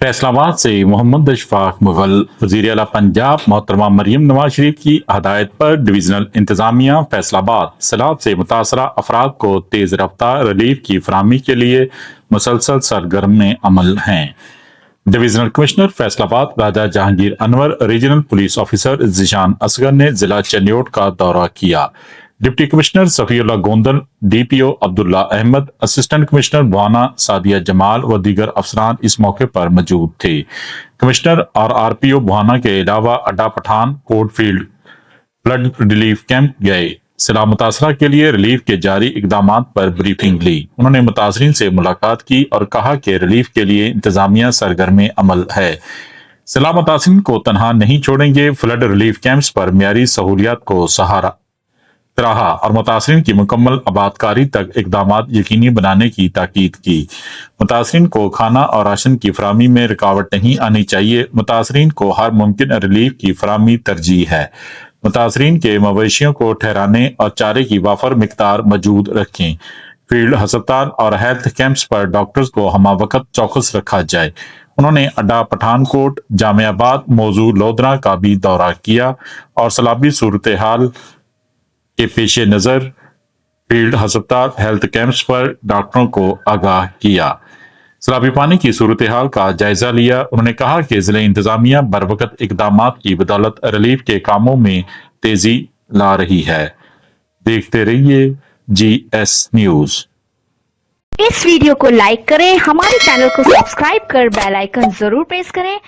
फैसलाबाद से मोहम्मद अशफाक मुगल वज़ीर आला पंजाब मोहतरमा मरियम नवाज शरीफ की हदायत पर डिवीजनल इंतजामिया फैसलाबाद सैलाब से मुतासरा अफराद को तेज रफ्तार रिलीफ की फराहमी के लिए मुसलसल सरगर्म अमल हैं। Divisional commissioner Faisalabad Raja Jahangir Anwar, regional police officer Zeeshan Asghar ने जिला चन्योट का दौरा किया। Deputy commissioner Safiullah Gondal, DPO Abdullah Ahmad, assistant commissioner Buana Sadia Jamal व दीगर अफसरान इस मौके पर मौजूद थे। कमिश्नर और आरपीओ बुआना के अलावा Adda Pathan, Kot field flood relief camp गए। सैलाब मुतासरा के लिए रिलीफ के जारी इकदाम पर ब्रीफिंग ली। उन्होंने मुतासरीन से मुलाकात की और कहा कि रिलीफ के लिए इंतजामिया सरगर्म अमल है। सैलाब मुतासरीन को तनहा नहीं छोड़ेंगे। फ्लड रिलीफ कैंप्स पर मियारी सहूलियात को सहारा रहा और मुतासरीन की मुकम्मल आबादकारी तक इकदाम यकीनी बनाने की ताकीद की। मुतासरीन को खाना और राशन की फराहमी में रुकावट नहीं आनी चाहिए। मुतासरीन को हर मुमकिन रिलीफ की फराहमी तरजीह है। मुतासरीन के मवेशियों को ठहराने और चारे की वाफर मिकदार मौजूद रखें। फील्ड अस्पताल और हेल्थ कैंप्स पर डॉक्टर्स को हमा वक्त चौकस रखा जाए। उन्होंने अड्डा पठानकोट, जामियाबाद, मौजू लोधरा का भी दौरा किया और सैलाबी सूरत हाल के पेश नज़र फील्ड अस्पताल, हेल्थ कैंप्स पर डॉक्टरों को आगाह किया। सैलाबी पानी की सूरत हाल का जायजा लिया। उन्होंने कहा कि जिले इंतजामिया बर वक्त इकदाम की बदौलत रिलीफ के कामों में तेजी ला रही है। देखते रहिए GS न्यूज। इस वीडियो को लाइक करें, हमारे चैनल को सब्सक्राइब कर बेल आइकन जरूर प्रेस करें